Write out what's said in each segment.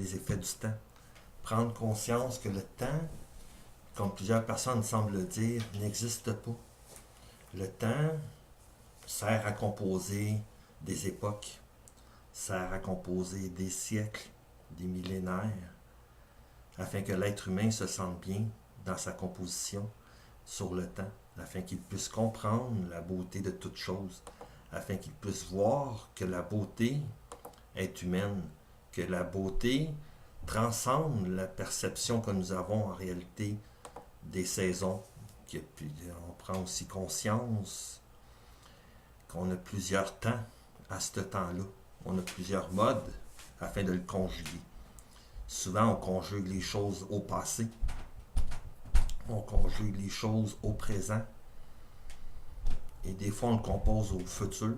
les effets du temps. Prendre conscience que le temps, comme plusieurs personnes semblent le dire, n'existe pas. Le temps sert à composer des époques, sert à composer des siècles, des millénaires, afin que l'être humain se sente bien dans sa composition sur le temps, afin qu'il puisse comprendre la beauté de toute chose, afin qu'il puisse voir que la beauté est humaine, que la beauté transcende la perception que nous avons en réalité des saisons. On prend aussi conscience qu'on a plusieurs temps à ce temps-là. On a plusieurs modes afin de le conjuguer. Souvent, on conjugue les choses au passé. On conjugue les choses au présent. Et des fois, on le compose au futur.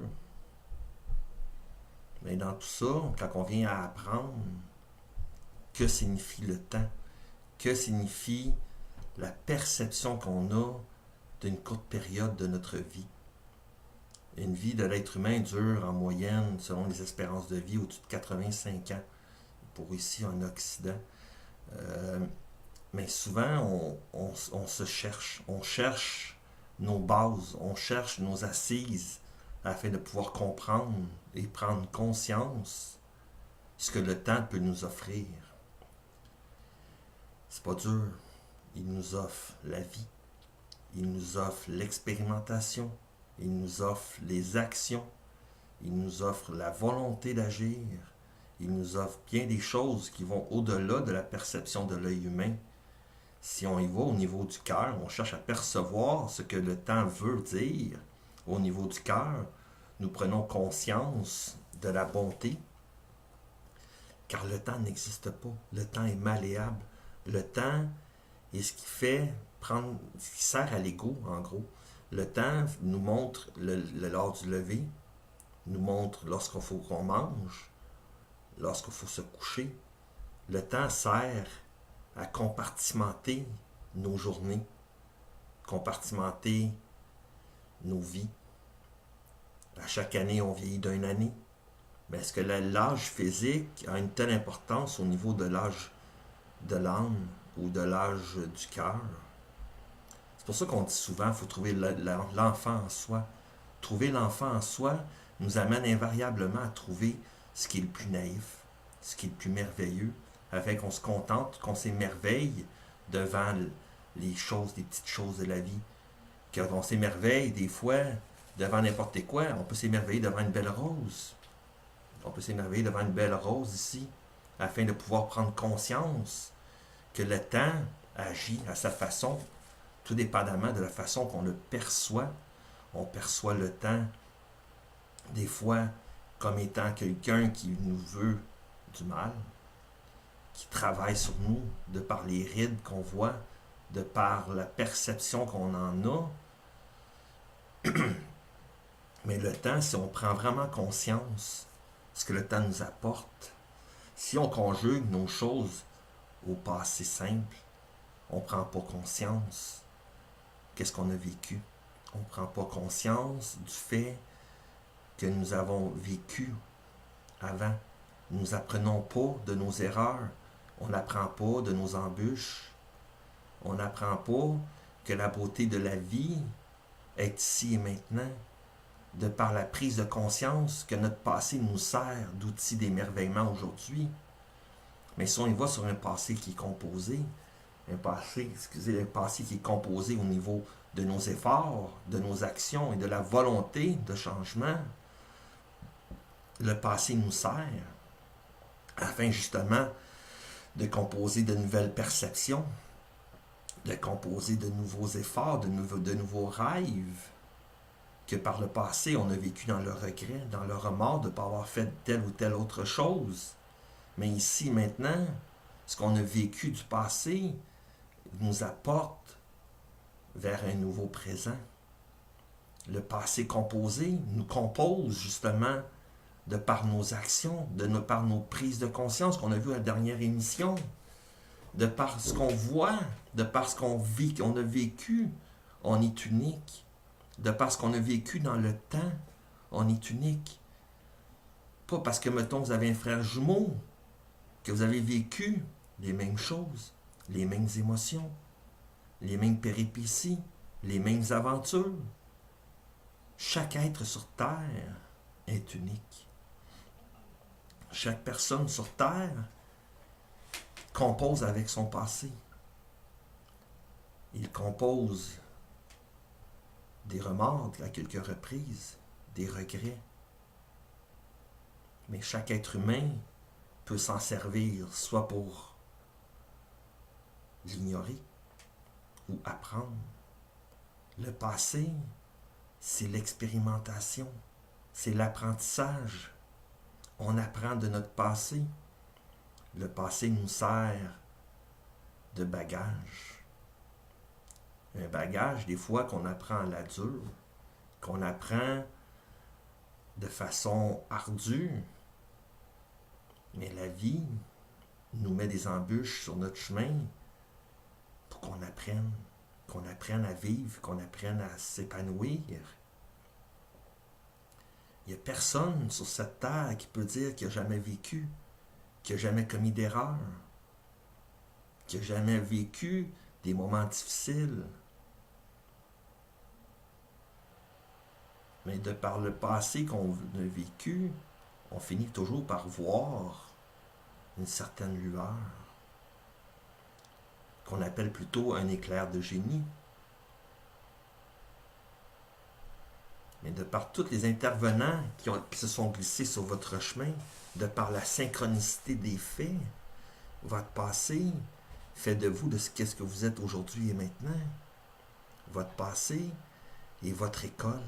Mais dans tout ça, quand on vient à apprendre que signifie le temps, que signifie la perception qu'on a d'une courte période de notre vie. Une vie de l'être humain dure en moyenne, selon les espérances de vie, au-dessus de 85 ans, pour ici en Occident. Mais souvent, on se cherche. On cherche nos bases, on cherche nos assises afin de pouvoir comprendre et prendre conscience de ce que le temps peut nous offrir. C'est pas dur. Il nous offre la vie. Il nous offre l'expérimentation. Il nous offre les actions. Il nous offre la volonté d'agir. Il nous offre bien des choses qui vont au-delà de la perception de l'œil humain. Si on y va au niveau du cœur, on cherche à percevoir ce que le temps veut dire. Au niveau du cœur, nous prenons conscience de la bonté, car le temps n'existe pas. Le temps est malléable. Le temps est ce qui fait prendre, ce qui sert à l'ego, en gros. Le temps nous montre l'heure du lever, nous montre lorsqu'il faut qu'on mange, lorsqu'il faut se coucher. Le temps sert à compartimenter nos journées, compartimenter nos vies. À chaque année, on vieillit d'une année. Mais est-ce que l'âge physique a une telle importance au niveau de l'âge de l'âme ou de l'âge du cœur? C'est pour ça qu'on dit souvent qu'il faut trouver l'enfant en soi. Trouver l'enfant en soi nous amène invariablement à trouver ce qui est le plus naïf, ce qui est le plus merveilleux, afin qu'on se contente, qu'on s'émerveille devant les choses, les petites choses de la vie. Qu'on s'émerveille des fois devant n'importe quoi. On peut s'émerveiller devant une belle rose. On peut s'émerveiller devant une belle rose ici, afin de pouvoir prendre conscience que le temps agit à sa façon, tout dépendamment de la façon qu'on le perçoit. On perçoit le temps, des fois, comme étant quelqu'un qui nous veut du mal, qui travaille sur nous, de par les rides qu'on voit, de par la perception qu'on en a. Mais le temps, si on prend vraiment conscience de ce que le temps nous apporte, si on conjugue nos choses au passé simple, on ne prend pas conscience qu'est-ce qu'on a vécu. On ne prend pas conscience du fait que nous avons vécu avant. Nous n'apprenons pas de nos erreurs. On n'apprend pas de nos embûches. On n'apprend pas que la beauté de la vie est ici et maintenant, de par la prise de conscience que notre passé nous sert d'outil d'émerveillement aujourd'hui. Mais si on y va sur un passé qui est composé, un passé qui est composé au niveau de nos efforts, de nos actions et de la volonté de changement, le passé nous sert afin justement de composer de nouvelles perceptions, de composer de nouveaux efforts, de nouveaux rêves que par le passé on a vécu dans le regret, dans le remords de ne pas avoir fait telle ou telle autre chose. Mais ici, maintenant, ce qu'on a vécu du passé nous apporte vers un nouveau présent. Le passé composé nous compose justement de par nos actions, par nos prises de conscience qu'on a vues à la dernière émission, de par ce qu'on voit, de par ce qu'on vit, qu'on a vécu, on est unique. De par ce qu'on a vécu dans le temps, on est unique. Pas parce que, mettons, vous avez un frère jumeau que vous avez vécu les mêmes choses, les mêmes émotions, les mêmes péripéties, les mêmes aventures. Chaque être sur Terre est unique. Chaque personne sur Terre compose avec son passé. Il compose des remords à quelques reprises, des regrets. Mais chaque être humain peut s'en servir, soit pour l'ignorer ou apprendre. Le passé, c'est l'expérimentation, c'est l'apprentissage. On apprend de notre passé. Le passé nous sert de bagage. Un bagage, des fois, qu'on apprend à la dure, qu'on apprend de façon ardue. Mais la vie nous met des embûches sur notre chemin pour qu'on apprenne à vivre, qu'on apprenne à s'épanouir. Il n'y a personne sur cette terre qui peut dire qu'il n'a jamais vécu, qu'il n'a jamais commis d'erreur, qu'il n'a jamais vécu des moments difficiles. Mais de par le passé qu'on a vécu, on finit toujours par voir une certaine lueur, qu'on appelle plutôt un éclair de génie. Mais de par tous les intervenants qui se sont glissés sur votre chemin, de par la synchronicité des faits, votre passé fait de vous de ce qu'est-ce que vous êtes aujourd'hui et maintenant. Votre passé est votre école.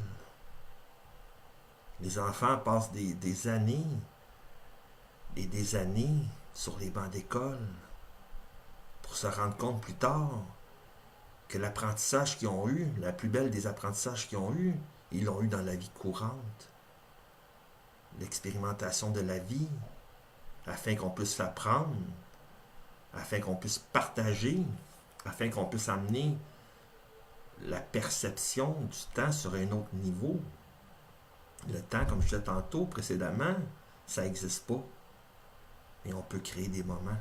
Les enfants passent des années et des années sur les bancs d'école pour se rendre compte plus tard que l'apprentissage qu'ils ont eu, la plus belle des apprentissages qu'ils ont eu, ils l'ont eu dans la vie courante. L'expérimentation de la vie, afin qu'on puisse l'apprendre, afin qu'on puisse partager, afin qu'on puisse amener la perception du temps sur un autre niveau. Le temps, comme je disais tantôt précédemment, ça n'existe pas. Mais on peut créer des moments.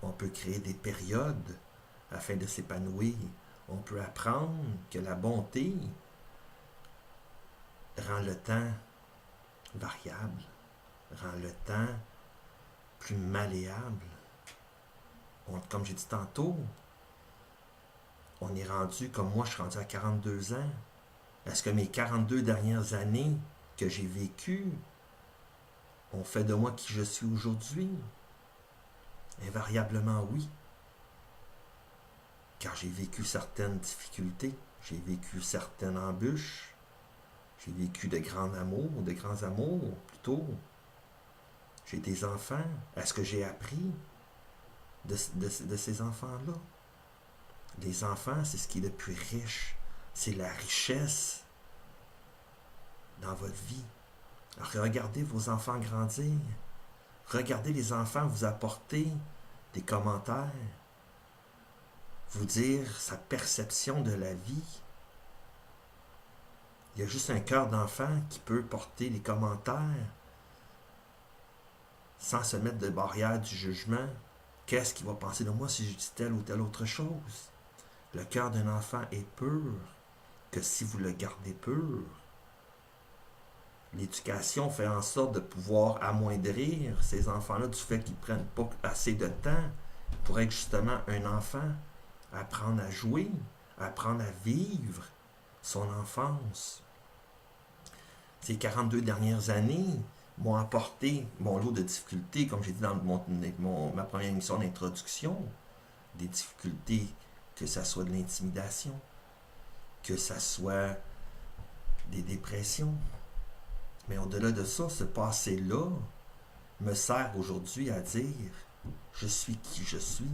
On peut créer des périodes afin de s'épanouir. On peut apprendre que la bonté rend le temps variable, rend le temps plus malléable. Comme j'ai dit tantôt, on est rendu, comme moi je suis rendu à 42 ans. Est-ce que mes 42 dernières années que j'ai vécues ont fait de moi qui je suis aujourd'hui? Invariablement oui. Car j'ai vécu certaines difficultés, j'ai vécu certaines embûches, j'ai vécu de grands amours plutôt. J'ai des enfants. Est-ce que j'ai appris de ces enfants-là? Les enfants, c'est ce qui est le plus riche. C'est la richesse dans votre vie. Alors, regardez vos enfants grandir. Regardez les enfants vous apporter des commentaires, vous dire sa perception de la vie. Il y a juste un cœur d'enfant qui peut porter des commentaires sans se mettre de barrière du jugement. Qu'est-ce qu'il va penser de moi si je dis telle ou telle autre chose? Le cœur d'un enfant est pur, que si vous le gardez pur. L'éducation fait en sorte de pouvoir amoindrir ces enfants-là du fait qu'ils ne prennent pas assez de temps pour être justement un enfant, apprendre à jouer, apprendre à vivre son enfance. Ces 42 dernières années m'ont apporté mon lot de difficultés, comme j'ai dit dans ma première émission d'introduction, des difficultés, que ça soit de l'intimidation, que ça soit des dépressions. Mais au-delà de ça, ce passé-là me sert aujourd'hui à dire, je suis qui je suis.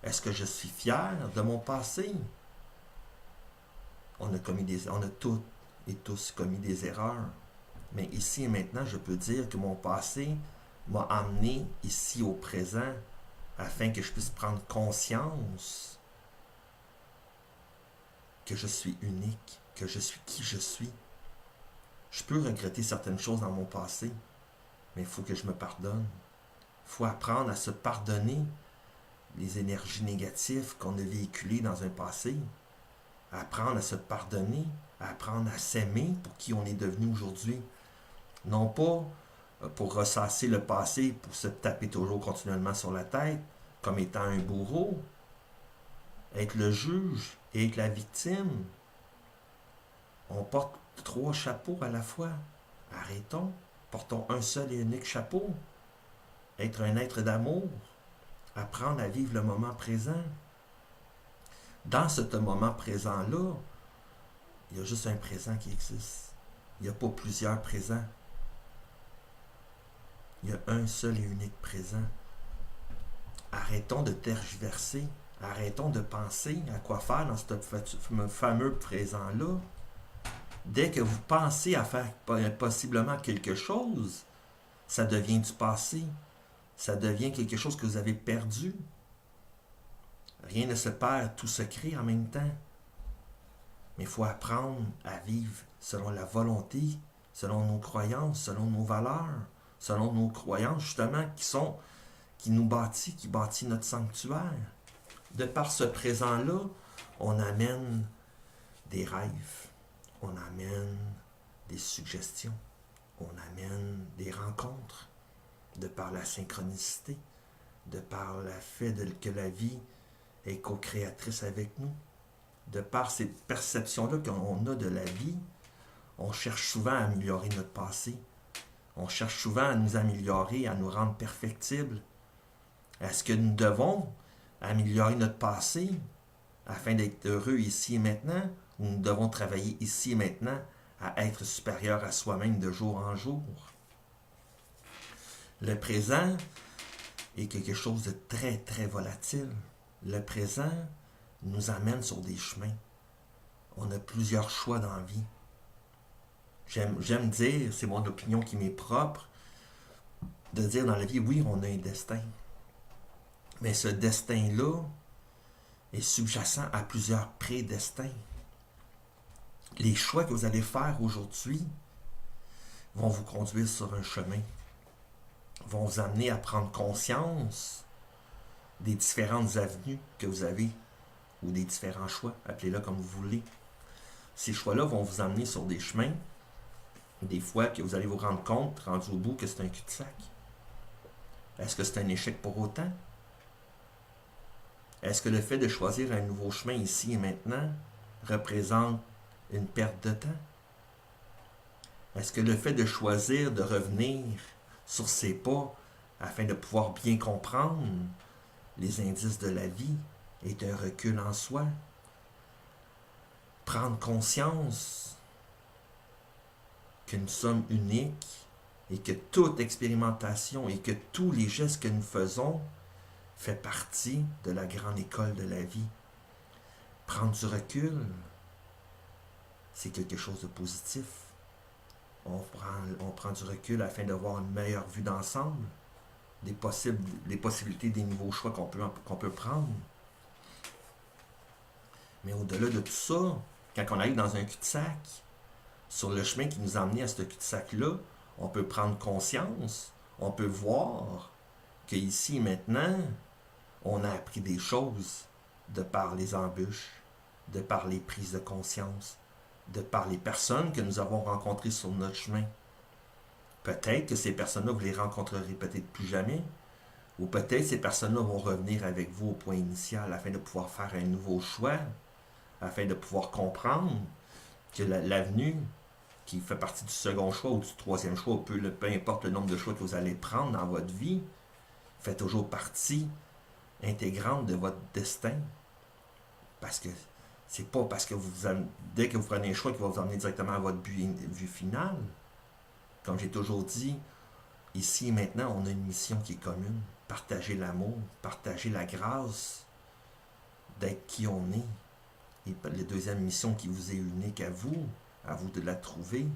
Est-ce que je suis fier de mon passé? On a toutes et tous commis des erreurs. Mais ici et maintenant, je peux dire que mon passé m'a amené ici au présent afin que je puisse prendre conscience que je suis unique, que je suis qui je suis. Je peux regretter certaines choses dans mon passé, mais il faut que je me pardonne. Il faut apprendre à se pardonner les énergies négatives qu'on a véhiculées dans un passé. Apprendre à se pardonner, apprendre à s'aimer pour qui on est devenu aujourd'hui. Non pas pour ressasser le passé, pour se taper toujours continuellement sur la tête, comme étant un bourreau, être le juge et être la victime. On porte 3 chapeaux à la fois. Arrêtons. Portons un seul et unique chapeau. Être un être d'amour. Apprendre à vivre le moment présent. Dans ce moment présent-là, il y a juste un présent qui existe. Il n'y a pas plusieurs présents. Il y a un seul et unique présent. Arrêtons de tergiverser. Arrêtons de penser à quoi faire dans ce fameux présent-là. Dès que vous pensez à faire possiblement quelque chose, ça devient du passé. Ça devient quelque chose que vous avez perdu. Rien ne se perd, tout se crée en même temps. Mais il faut apprendre à vivre selon la volonté, selon nos croyances, selon nos valeurs, selon nos croyances justement qui nous bâtit, qui bâtit notre sanctuaire. De par ce présent-là, on amène des rêves, on amène des suggestions, on amène des rencontres, de par la synchronicité, de par le fait que la vie est co-créatrice avec nous, de par ces perceptions-là qu'on a de la vie, on cherche souvent à améliorer notre passé, on cherche souvent à nous améliorer, à nous rendre perfectibles. Est-ce que nous devons améliorer notre passé afin d'être heureux ici et maintenant, ou nous devons travailler ici et maintenant à être supérieur à soi-même de jour en jour? Le présent est quelque chose de très, très volatile. Le présent nous amène sur des chemins. On a plusieurs choix dans la vie. J'aime dire, c'est mon opinion qui m'est propre, de dire dans la vie, oui, on a un destin. Mais ce destin-là est sous-jacent à plusieurs prédestins. Les choix que vous allez faire aujourd'hui vont vous conduire sur un chemin, vont vous amener à prendre conscience des différentes avenues que vous avez, ou des différents choix, appelez-le comme vous voulez. Ces choix-là vont vous amener sur des chemins, des fois que vous allez vous rendre compte, rendu au bout, que c'est un cul-de-sac. Est-ce que c'est un échec pour autant? Est-ce que le fait de choisir un nouveau chemin ici et maintenant représente une perte de temps? Est-ce que le fait de choisir de revenir sur ses pas afin de pouvoir bien comprendre les indices de la vie est un recul en soi? Prendre conscience que nous sommes uniques et que toute expérimentation et que tous les gestes que nous faisons fait partie de la grande école de la vie. Prendre du recul, c'est quelque chose de positif. On prend du recul afin d'avoir une meilleure vue d'ensemble, des possibilités des nouveaux choix qu'on peut prendre. Mais au-delà de tout ça, quand on arrive dans un cul-de-sac, sur le chemin qui nous a amené à ce cul-de-sac-là, on peut prendre conscience, on peut voir qu'ici et maintenant, on a appris des choses de par les embûches, de par les prises de conscience, de par les personnes que nous avons rencontrées sur notre chemin. Peut-être que ces personnes-là, vous les rencontrerez peut-être plus jamais, ou peut-être ces personnes-là vont revenir avec vous au point initial afin de pouvoir faire un nouveau choix, afin de pouvoir comprendre que l'avenue qui fait partie du second choix ou du troisième choix, ou peu importe le nombre de choix que vous allez prendre dans votre vie, fait toujours partie intégrante de votre destin. Parce que c'est pas parce que dès que vous prenez un choix qui va vous emmener directement à votre but final. Comme j'ai toujours dit, ici et maintenant, on a une mission qui est commune. Partager l'amour, partager la grâce d'être qui on est. Et la deuxième mission qui vous est unique à vous de la trouver.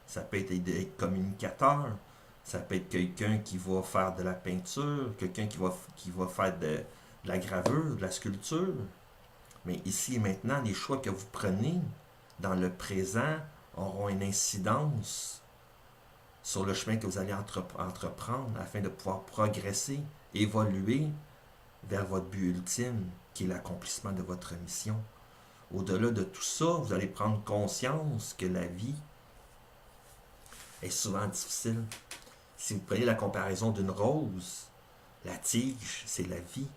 Ça peut être d'être communicateur, ça peut être quelqu'un qui va faire de la peinture, quelqu'un qui va faire de la gravure, de la sculpture. Mais ici et maintenant, les choix que vous prenez dans le présent auront une incidence sur le chemin que vous allez entreprendre afin de pouvoir progresser, évoluer vers votre but ultime, qui est l'accomplissement de votre mission. Au-delà de tout ça, vous allez prendre conscience que la vie est souvent difficile. Si vous prenez la comparaison d'une rose, la tige, c'est la vie.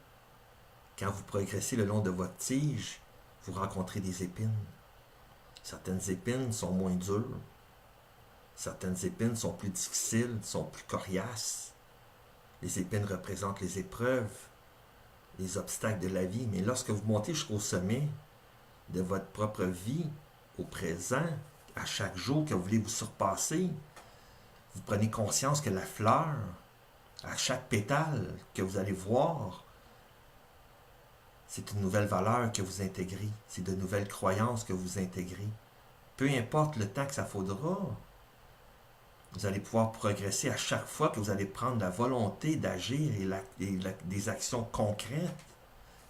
Quand vous progressez le long de votre tige, vous rencontrez des épines. Certaines épines sont moins dures. Certaines épines sont plus difficiles, sont plus coriaces. Les épines représentent les épreuves, les obstacles de la vie. Mais lorsque vous montez jusqu'au sommet de votre propre vie, au présent, à chaque jour que vous voulez vous surpasser, vous prenez conscience que la fleur, à chaque pétale que vous allez voir, c'est une nouvelle valeur que vous intégrez. C'est de nouvelles croyances que vous intégrez. Peu importe le temps que ça faudra, vous allez pouvoir progresser à chaque fois que vous allez prendre la volonté d'agir et des actions concrètes.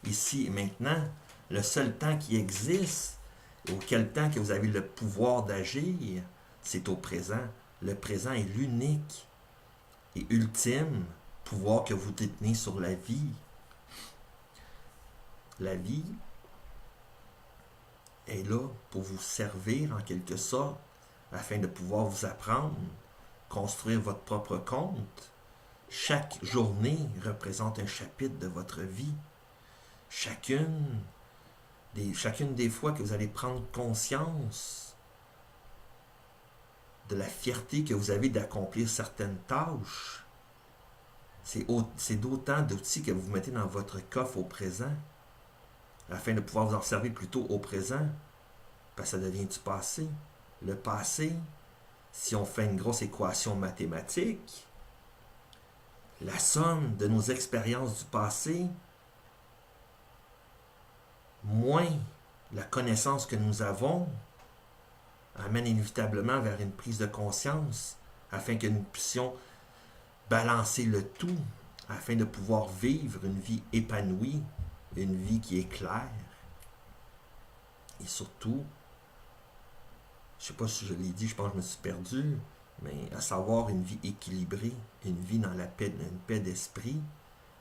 Ici et maintenant, le seul temps qui existe, auquel temps que vous avez le pouvoir d'agir, c'est au présent. Le présent est l'unique et ultime pouvoir que vous détenez sur la vie. La vie est là pour vous servir en quelque sorte, afin de pouvoir vous apprendre, construire votre propre compte. Chaque journée représente un chapitre de votre vie. Chacune des fois que vous allez prendre conscience de la fierté que vous avez d'accomplir certaines tâches, c'est d'autant d'outils que vous mettez dans votre coffre au présent, afin de pouvoir vous en servir plutôt au présent, parce que ça devient du passé. Le passé, si on fait une grosse équation mathématique, la somme de nos expériences du passé, moins la connaissance que nous avons, amène inévitablement vers une prise de conscience, afin que nous puissions balancer le tout, afin de pouvoir vivre une vie épanouie, une vie qui est claire. Et surtout, je ne sais pas si je l'ai dit, je pense que je me suis perdu, mais à savoir une vie équilibrée, une vie dans la paix, une paix d'esprit,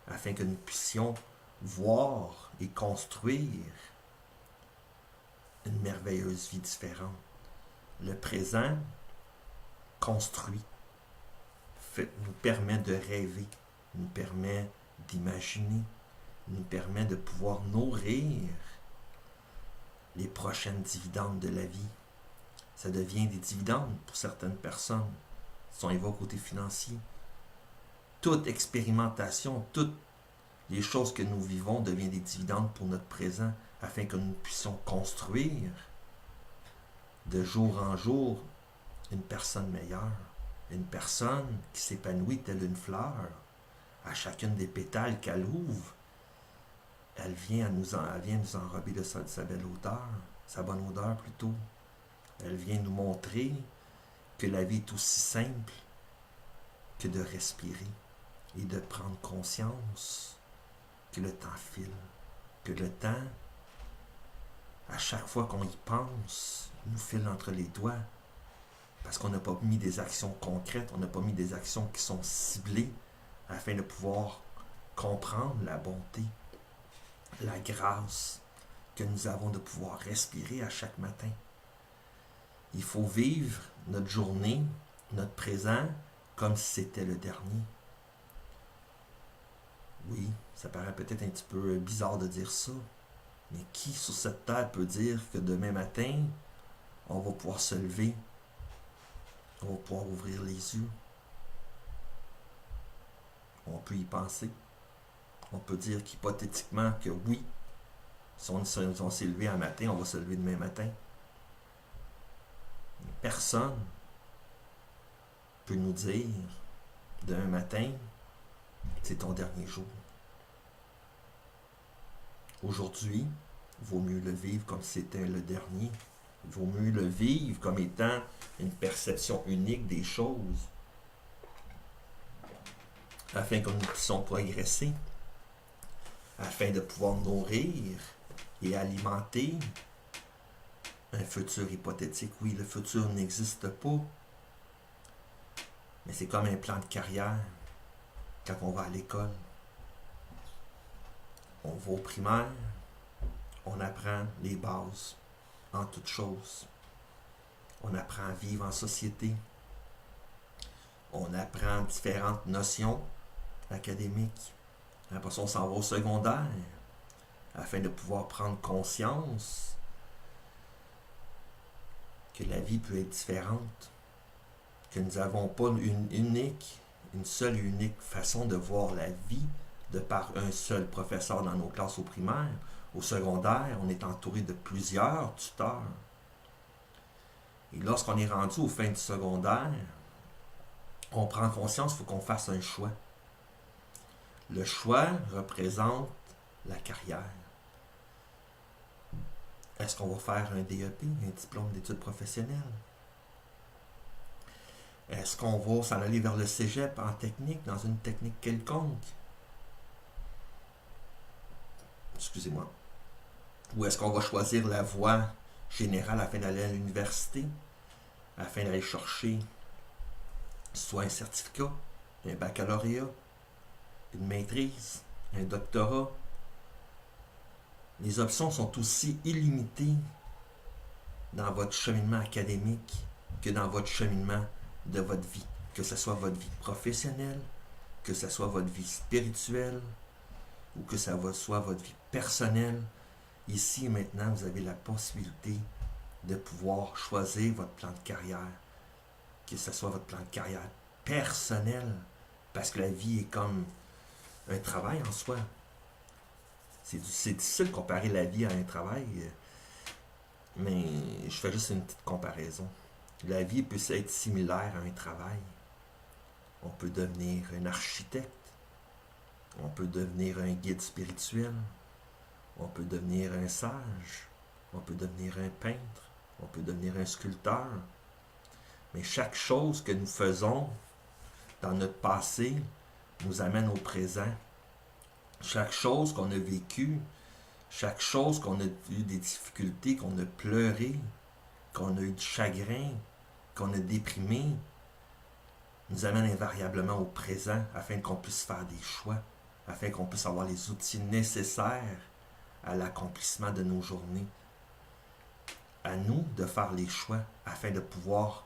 afin que nous puissions voir et construire une merveilleuse vie différente. Le présent construit, nous permet de rêver, nous permet d'imaginer, nous permet de pouvoir nourrir les prochaines dividendes de la vie. Ça devient des dividendes pour certaines personnes, si on y va au côté financier. Toute expérimentation, toutes les choses que nous vivons deviennent des dividendes pour notre présent, afin que nous puissions construire de jour en jour une personne meilleure, une personne qui s'épanouit telle une fleur. À chacune des pétales qu'elle ouvre, elle vient nous enrober de sa belle odeur, sa bonne odeur plutôt. Elle vient nous montrer que la vie est aussi simple que de respirer et de prendre conscience que le temps file, que le temps, à chaque fois qu'on y pense, nous file entre les doigts, parce qu'on n'a pas mis des actions concrètes, on n'a pas mis des actions qui sont ciblées afin de pouvoir comprendre la bonté, la grâce que nous avons de pouvoir respirer à chaque matin. Il faut vivre notre journée, notre présent, comme si c'était le dernier. Oui, ça paraît peut-être un petit peu bizarre de dire ça, mais qui sur cette terre peut dire que demain matin, on va pouvoir se lever, on va pouvoir ouvrir les yeux? On peut y penser. On peut dire qu'hypothétiquement que oui, si on s'est levé un matin, on va se lever demain matin. Personne peut nous dire demain matin, c'est ton dernier jour. Aujourd'hui, il vaut mieux le vivre comme si c'était le dernier. Il vaut mieux le vivre comme étant une perception unique des choses, afin que nous puissions progresser, afin de pouvoir nourrir et alimenter un futur hypothétique. Oui, le futur n'existe pas. Mais c'est comme un plan de carrière quand on va à l'école. On va au primaire, on apprend les bases en toutes choses. On apprend à vivre en société. On apprend différentes notions académiques. Après ça, on s'en va au secondaire afin de pouvoir prendre conscience que la vie peut être différente, que nous n'avons pas une seule et unique façon de voir la vie de par un seul professeur dans nos classes au primaire. Au secondaire, on est entouré de plusieurs tuteurs. Et lorsqu'on est rendu aux fins du secondaire, on prend conscience qu'il faut qu'on fasse un choix. Le choix représente la carrière. Est-ce qu'on va faire un DEP, un diplôme d'études professionnelles? Est-ce qu'on va s'en aller vers le cégep en technique, dans une technique quelconque? Excusez-moi. Ou est-ce qu'on va choisir la voie générale afin d'aller à l'université, afin d'aller chercher soit un certificat, un baccalauréat, une maîtrise, un doctorat? Les options sont aussi illimitées dans votre cheminement académique que dans votre cheminement de votre vie. Que ce soit votre vie professionnelle, que ce soit votre vie spirituelle, ou que ce soit votre vie personnelle. Ici et maintenant, vous avez la possibilité de pouvoir choisir votre plan de carrière. Que ce soit votre plan de carrière personnel, parce que la vie est comme un travail en soi. C'est difficile de comparer la vie à un travail, mais je fais juste une petite comparaison. La vie peut être similaire à un travail. On peut devenir un architecte, on peut devenir un guide spirituel, on peut devenir un sage, on peut devenir un peintre, on peut devenir un sculpteur. Mais chaque chose que nous faisons dans notre passé nous amène au présent. Chaque chose qu'on a vécue, chaque chose qu'on a eu des difficultés, qu'on a pleuré, qu'on a eu du chagrin, qu'on a déprimé, nous amène invariablement au présent afin qu'on puisse faire des choix, afin qu'on puisse avoir les outils nécessaires à l'accomplissement de nos journées. À nous de faire les choix afin de pouvoir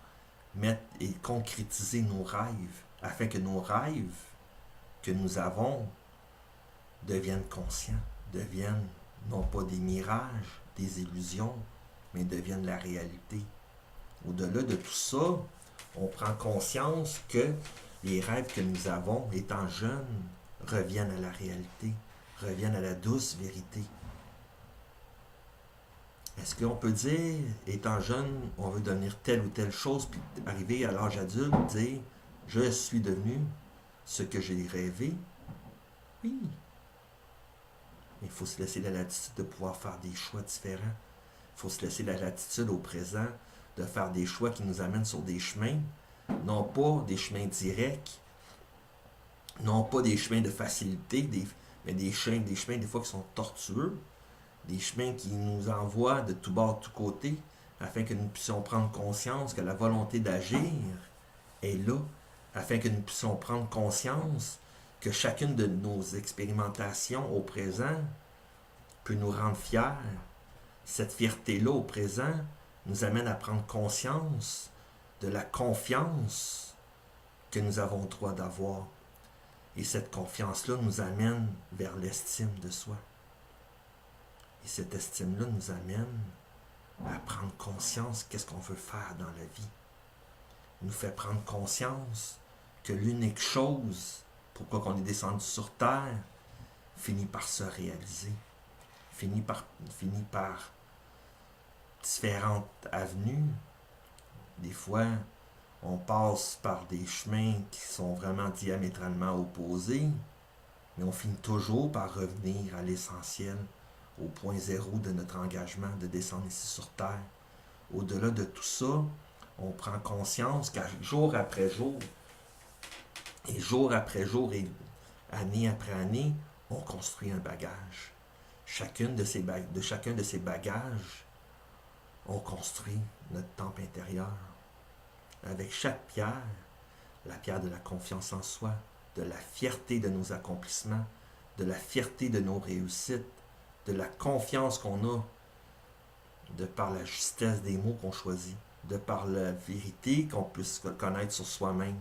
mettre et concrétiser nos rêves, afin que nos rêves que nous avons deviennent conscients, deviennent non pas des mirages, des illusions, mais deviennent la réalité. Au-delà de tout ça, on prend conscience que les rêves que nous avons, étant jeunes, reviennent à la réalité, reviennent à la douce vérité. Est-ce qu'on peut dire, étant jeune, on veut devenir telle ou telle chose, puis arriver à l'âge adulte, dire « Je suis devenu ce que j'ai rêvé » ? Oui. Mais il faut se laisser la latitude de pouvoir faire des choix différents. Il faut se laisser la latitude au présent de faire des choix qui nous amènent sur des chemins, non pas des chemins directs, non pas des chemins de facilité, mais des chemins des fois qui sont tortueux, des chemins qui nous envoient de tout bord, de tous côtés, afin que nous puissions prendre conscience que la volonté d'agir est là, afin que nous puissions prendre conscience que chacune de nos expérimentations au présent peut nous rendre fiers. Cette fierté-là au présent nous amène à prendre conscience de la confiance que nous avons le droit d'avoir. Et cette confiance-là nous amène vers l'estime de soi. Et cette estime-là nous amène à prendre conscience qu'est-ce qu'on veut faire dans la vie. Il nous fait prendre conscience que l'unique chose pourquoi qu'on est descendu sur Terre finit par se réaliser, finit par différentes avenues. Des fois, on passe par des chemins qui sont vraiment diamétralement opposés, mais on finit toujours par revenir à l'essentiel, au point zéro de notre engagement de descendre ici sur Terre. Au-delà de tout ça, on prend conscience qu'à jour après jour, et jour après jour, et année après année, on construit un bagage. Chacun de ces bagages, on construit notre temple intérieur. Avec chaque pierre, la pierre de la confiance en soi, de la fierté de nos accomplissements, de la fierté de nos réussites, de la confiance qu'on a de par la justesse des mots qu'on choisit, de par la vérité qu'on puisse connaître sur soi-même,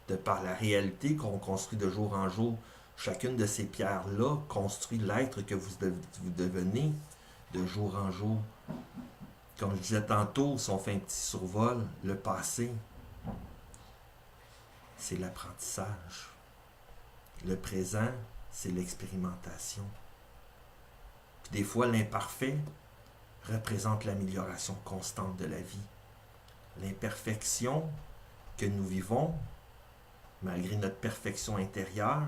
de par la réalité qu'on construit de jour en jour. Chacune de ces pierres-là construit l'être que vous devenez de jour en jour. Comme je disais tantôt, si on fait un petit survol, le passé, c'est l'apprentissage. Le présent, c'est l'expérimentation. Puis des fois, l'imparfait représente l'amélioration constante de la vie. L'imperfection que nous vivons, malgré notre perfection intérieure,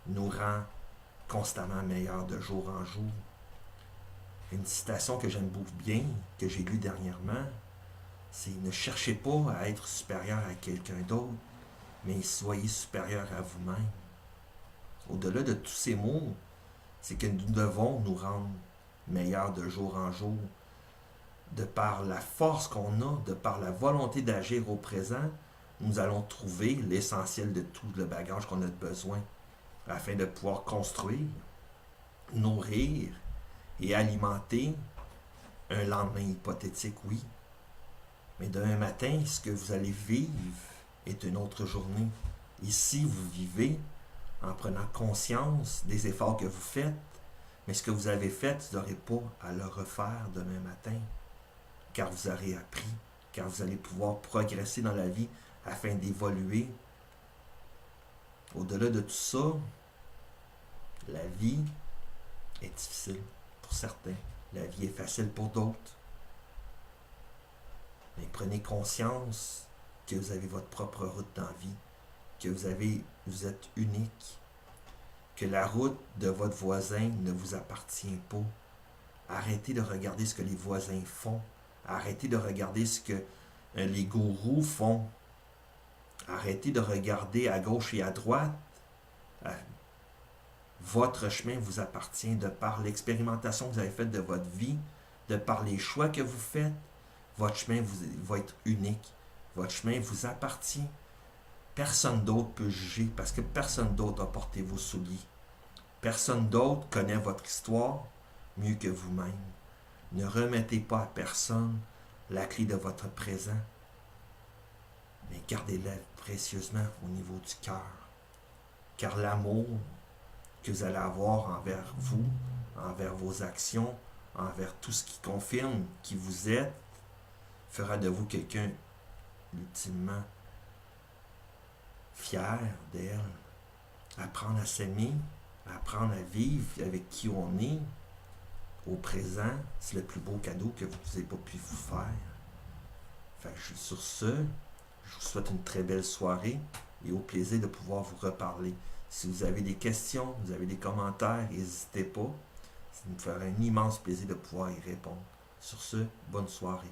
nous rend constamment meilleurs de jour en jour. Une citation que j'aime beaucoup bien, que j'ai lue dernièrement, c'est « Ne cherchez pas à être supérieur à quelqu'un d'autre, mais soyez supérieur à vous-même. » Au-delà de tous ces mots, c'est que nous devons nous rendre meilleurs de jour en jour. De par la force qu'on a, de par la volonté d'agir au présent, nous allons trouver l'essentiel de tout le bagage qu'on a besoin afin de pouvoir construire, nourrir et alimenter un lendemain hypothétique, oui. Mais demain matin, ce que vous allez vivre est une autre journée. Ici, vous vivez en prenant conscience des efforts que vous faites, mais ce que vous avez fait, vous n'aurez pas à le refaire demain matin, car vous aurez appris, car vous allez pouvoir progresser dans la vie afin d'évoluer. Au-delà de tout ça, la vie est difficile pour certains. La vie est facile pour d'autres. Mais prenez conscience que vous avez votre propre route dans la vie, que vous êtes unique, que la route de votre voisin ne vous appartient pas. Arrêtez de regarder ce que les voisins font. Arrêtez de regarder ce que les gourous font. Arrêtez de regarder à gauche et à droite. Votre chemin vous appartient de par l'expérimentation que vous avez faite de votre vie, de par les choix que vous faites. Votre chemin va être unique. Votre chemin vous appartient. Personne d'autre peut juger parce que personne d'autre a porté vos souliers. Personne d'autre connaît votre histoire mieux que vous-même. Ne remettez pas à personne la clé de votre présent, mais gardez-la précieusement au niveau du cœur. Car l'amour que vous allez avoir envers vous, envers vos actions, envers tout ce qui confirme qui vous êtes, fera de vous quelqu'un ultimement fier d'elle. Apprendre à s'aimer, apprendre à vivre avec qui on est au présent, c'est le plus beau cadeau que vous n'avez pas pu vous faire. Fait que sur ce, je vous souhaite une très belle soirée et au plaisir de pouvoir vous reparler. Si vous avez des questions, vous avez des commentaires, n'hésitez pas. Ça me ferait un immense plaisir de pouvoir y répondre. Sur ce, bonne soirée.